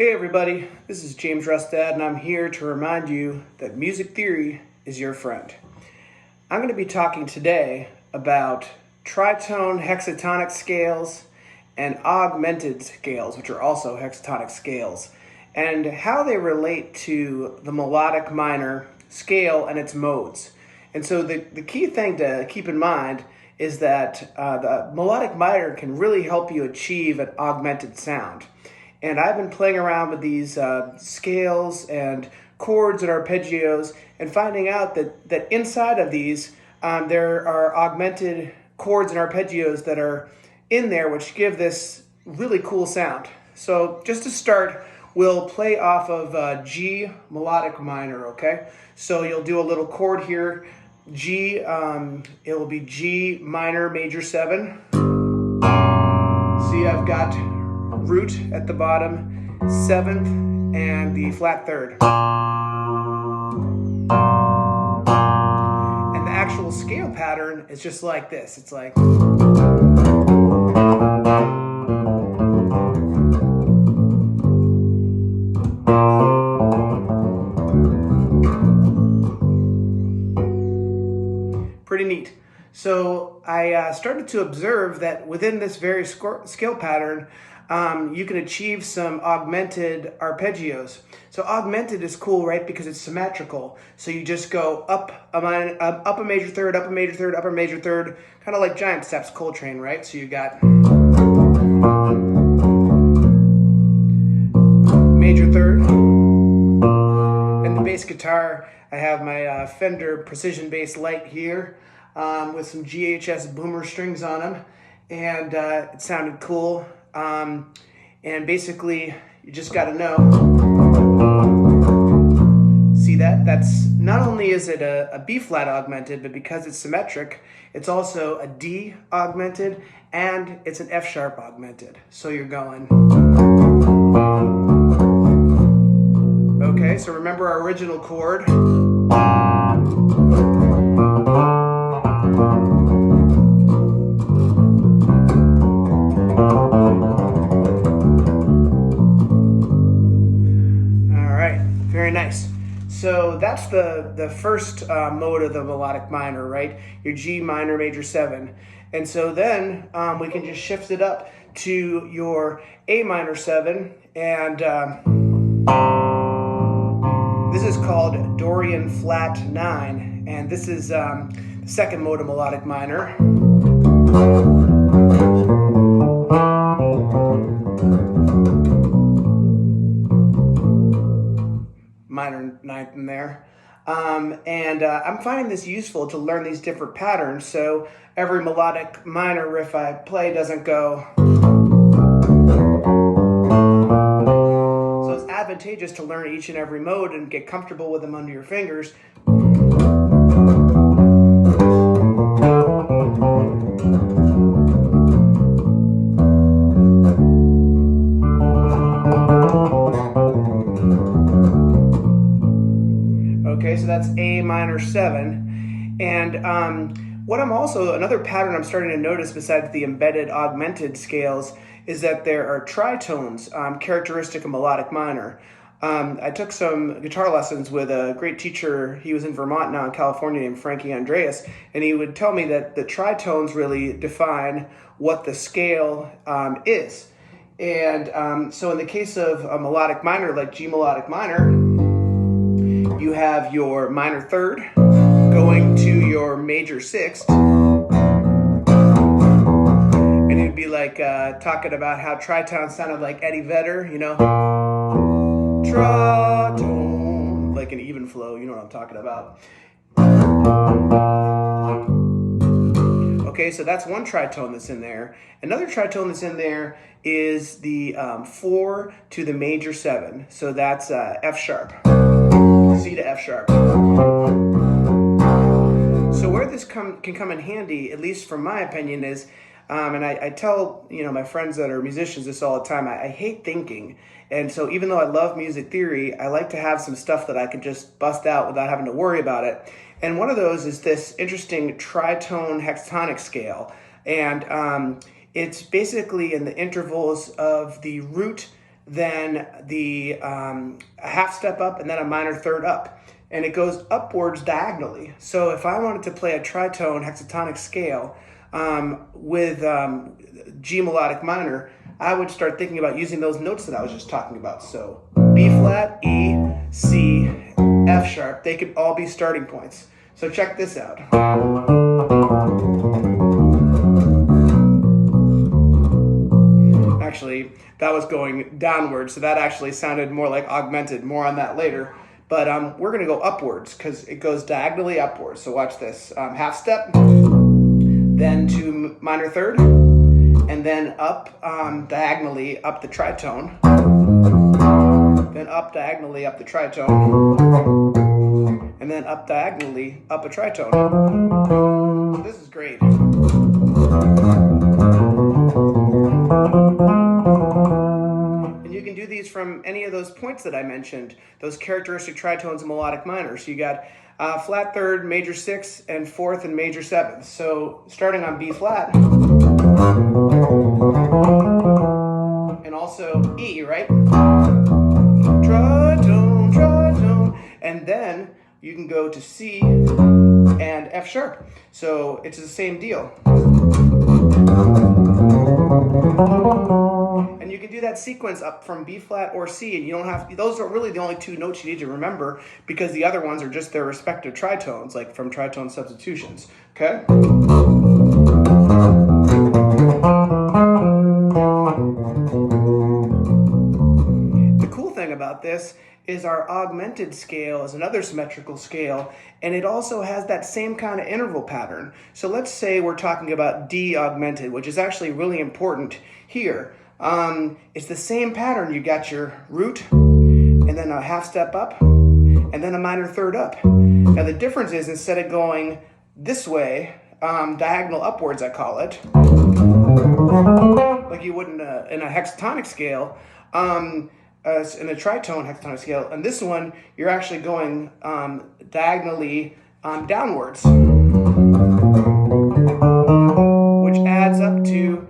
Hey everybody, this is James Rustad and I'm here to remind you that music theory is your friend. I'm going to be talking today about tritone hexatonic scales and augmented scales, which are also hexatonic scales, and how they relate to the melodic minor scale and its modes. And so the key thing to keep in mind is that the melodic minor can really help you achieve an augmented sound. And I've been playing around with these scales and chords and arpeggios and finding out that inside of these there are augmented chords and arpeggios that are in there which give this really cool sound. So just to start, we'll play off of G melodic minor, okay? So you'll do a little chord here, G, it will be G minor major 7. See, I've got root at the bottom, 7th, and the flat 3rd. And the actual scale pattern is just like this. It's like... pretty neat. So I started to observe that within this very scale pattern, you can achieve some augmented arpeggios. So augmented is cool, right? Because it's symmetrical. So you just go up a major third, up a major third, up a major third, kind of like Giant Steps Coltrane, right? So you got major third. And the bass guitar, I have my Fender Precision Bass Lite here with some GHS boomer strings on them. And it sounded cool. And basically, you just got to know. See that? That's not only is it a B flat augmented, but because it's symmetric, it's also a D augmented and it's an F sharp augmented. So you're going. Okay, so remember our original chord. Nice. So that's the first mode of the melodic minor, right? Your G minor major 7. And so then we can just shift it up to your A minor 7. And this is called Dorian Flat 9. And this is the second mode of melodic minor. Minor 9th in there. I'm finding this useful to learn these different patterns, so every melodic minor riff I play doesn't go. So it's advantageous to learn each and every mode and get comfortable with them under your fingers. Okay, so that's A minor 7. And another pattern I'm starting to notice besides the embedded augmented scales is that there are tritones characteristic of melodic minor. I took some guitar lessons with a great teacher. He was in Vermont, now in California, named Frankie Andreas, and he would tell me that the tritones really define what the scale is. And so in the case of a melodic minor like G melodic minor, you have your minor 3rd going to your major 6th. And it'd be like talking about how tritone sounded like Eddie Vedder, you know? Tritone, like an even flow, you know what I'm talking about. Okay, so that's one tritone that's in there. Another tritone that's in there is the 4 to the major 7. So that's F sharp. C to F sharp. So where this can come in handy, at least from my opinion, is, and I tell my friends that are musicians this all the time, I hate thinking. And so even though I love music theory, I like to have some stuff that I can just bust out without having to worry about it. And one of those is this interesting tritone hexatonic scale. And it's basically in the intervals of the root then the a half step up, and then a minor third up. And it goes upwards diagonally. So if I wanted to play a tritone hexatonic scale with G melodic minor, I would start thinking about using those notes that I was just talking about. So B flat, E, C, F sharp, they could all be starting points. So check this out. Actually, that was going downward, so that actually sounded more like augmented. More on that later. But we're going to go upwards because it goes diagonally upwards. So watch this. Half step, then to minor third, and then up diagonally up the tritone, then up diagonally up the tritone, and then up diagonally up a tritone. So this is great. And you can do these from any of those points that I mentioned, those characteristic tritones and melodic minors. So you got flat third, major sixth, and fourth and major seventh. So starting on B flat, and also E, right? Tritone, tritone, and then you can go to C and F sharp. So it's the same deal. And you can do that sequence up from B flat or C, and you don't have, those are really the only two notes you need to remember, because the other ones are just their respective tritones, like from tritone substitutions, okay? The cool thing about this is our augmented scale is another symmetrical scale, and it also has that same kind of interval pattern. So let's say we're talking about D augmented, which is actually really important here. It's the same pattern. You got your root, and then a half step up, and then a minor third up. Now the difference is, instead of going this way, diagonal upwards I call it, like you would in a hexatonic scale, in a tritone hexatonic scale, and this one you're actually going diagonally downwards, which adds up to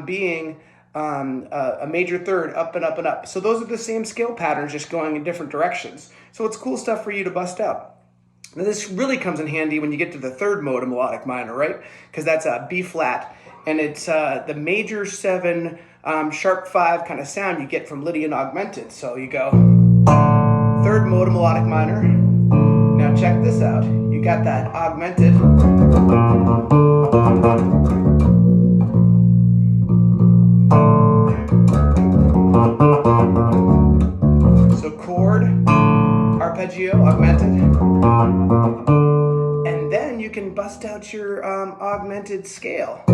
being a major third up and up and up. So those are the same scale patterns, just going in different directions. So it's cool stuff for you to bust out. Now this really comes in handy when you get to the third mode of melodic minor, right? Because that's a B flat, and it's the major 7 sharp 5 kind of sound you get from Lydian Augmented. So you go third mode of melodic minor. Now check this out. You got that augmented. So chord, arpeggio, augmented. And then you can bust out your augmented scale.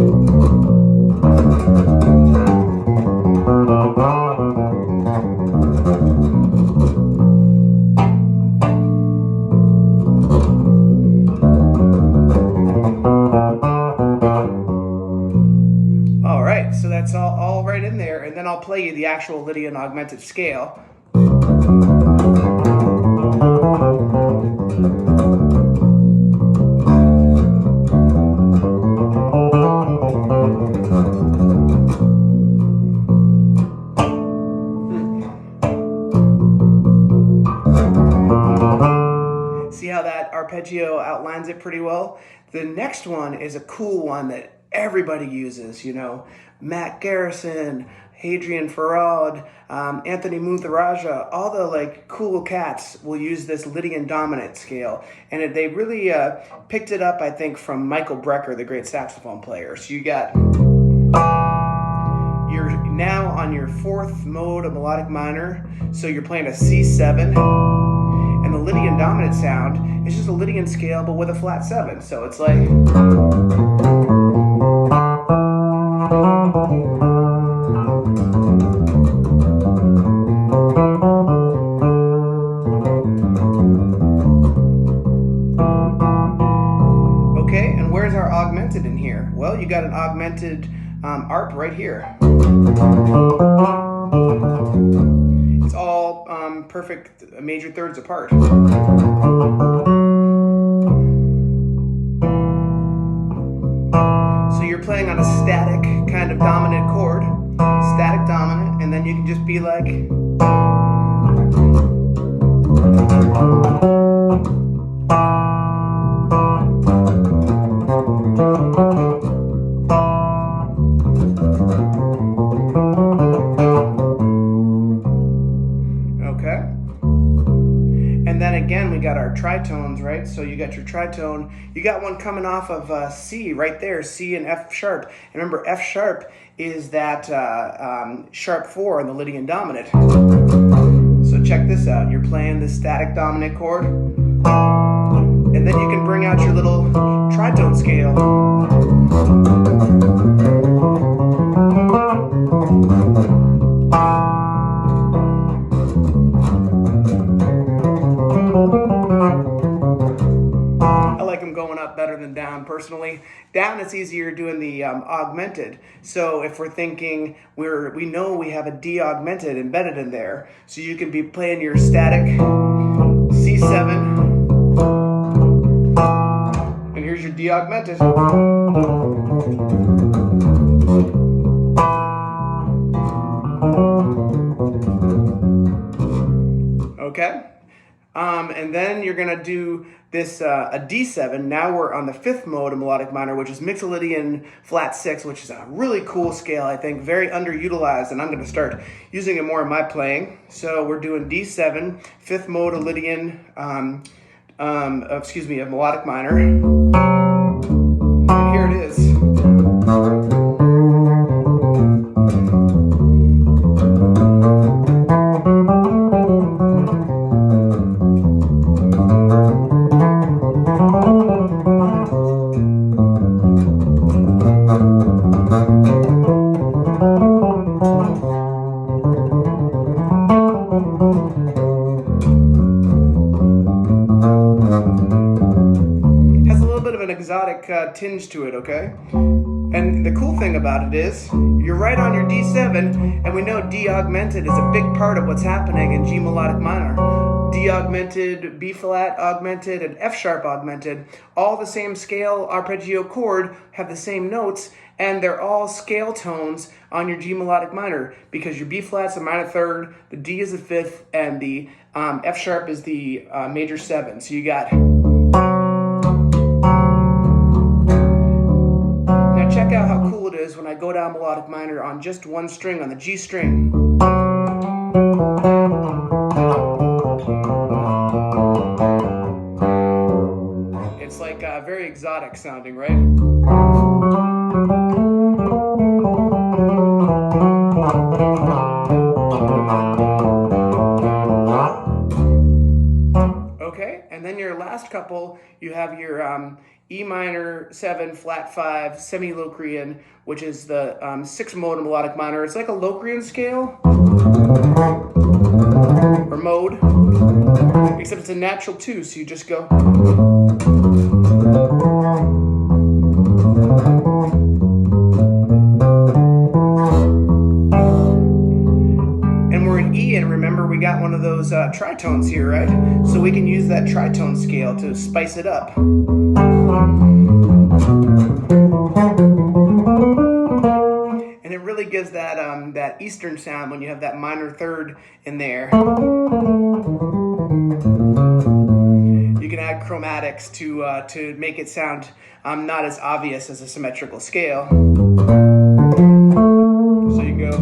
All right, so that's all right in there, and then I'll play you the actual Lydian Augmented Scale. See how that arpeggio outlines it pretty well? The next one is a cool one that everybody uses, you know. Matt Garrison, Hadrian Farad, Anthony Mutharaja, all the like cool cats will use this Lydian Dominant scale. And they really picked it up, I think, from Michael Brecker, the great saxophone player. So you got, you're now on your 4th mode of melodic minor. So you're playing a C7. And the Lydian Dominant sound is just a Lydian scale, but with a flat 7. So it's like... Okay, and where's our augmented in here? Well, you got an augmented arp right here. It's all perfect major thirds apart. So you're playing on a static kind of dominant chord, static dominant, and then you can just be like, okay. And then again, we got our tritones, right? So you got your tritone. You got one coming off of C right there, C and F sharp. And remember, F sharp is that sharp 4 in the Lydian Dominant. So check this out. You're playing the static dominant chord, and then you can bring out your little tritone scale. Going up better than down personally. Down it's easier doing the augmented. So if we're thinking we know we have a D augmented embedded in there, so you can be playing your static C7, and here's your D augmented. Okay. And then you're going to do this a D7. Now we're on the 5th mode of melodic minor, which is Lydian Flat 6, which is a really cool scale, I think, very underutilized, and I'm going to start using it more in my playing. So we're doing D7, 5th mode of Lydian, of melodic minor. And here it is. Exotic tinge to it, okay? And the cool thing about it is you're right on your D7, and we know D augmented is a big part of what's happening in G melodic minor. D augmented, B flat augmented, and F sharp augmented, all the same scale arpeggio chord, have the same notes, and they're all scale tones on your G melodic minor, because your B flat's a minor 3rd, the D is the 5th, and the F sharp is the major 7. So you got. Check out how cool it is when I go down melodic minor on just one string, on the G string. It's like very exotic sounding, right? Okay, and then your last couple, you have your E minor 7 flat 5 semi-Locrian, which is the 6th mode of melodic minor. It's like a Locrian scale or mode, except it's a natural 2, so you just go. And we're in E, and remember we got one of those tritones here, right? So we can use that tritone scale to spice it up. And it really gives that that Eastern sound when you have that minor 3rd in there. You can add chromatics to make it sound not as obvious as a symmetrical scale. So you can go.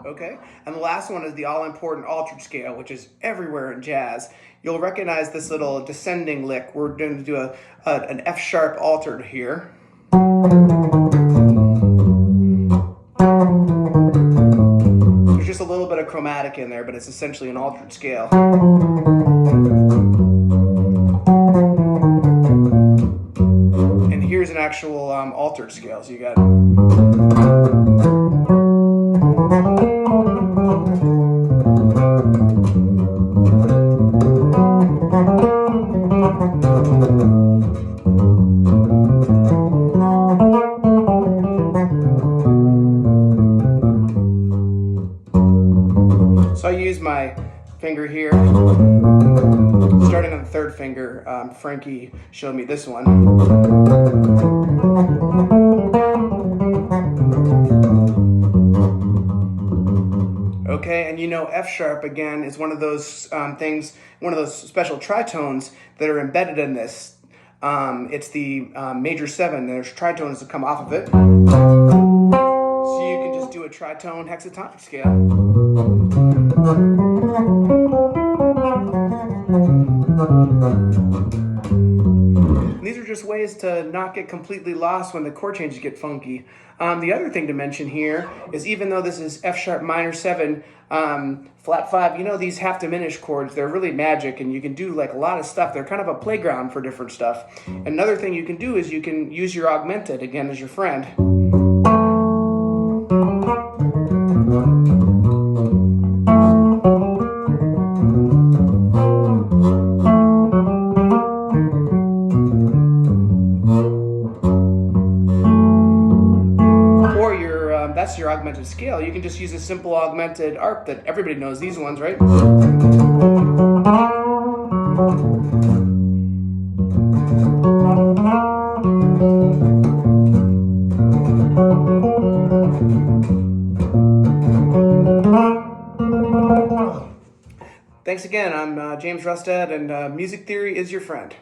Okay, and the last one is the all-important altered scale, which is everywhere in jazz. You'll recognize this little descending lick. We're going to do an F sharp altered here. There's just a little bit of chromatic in there, but it's essentially an altered scale. And here's an actual altered scale. So you got. So I use my finger here, starting on the 3rd finger. Frankie showed me this one. Okay, and you know F sharp again is one of those things, one of those special tritones that are embedded in this. It's the major 7. There's tritones that come off of it. So you can just do a tritone hexatonic scale. And these are just ways to not get completely lost when the chord changes get funky. The other thing to mention here is even though this is F sharp minor 7, flat 5, you know these half diminished chords, they're really magic and you can do like a lot of stuff. They're kind of a playground for different stuff. Another thing you can do is you can use your augmented again as your friend. That's your augmented scale. You can just use a simple augmented arp that everybody knows these ones, right? Thanks again. I'm James Rustad, and music theory is your friend.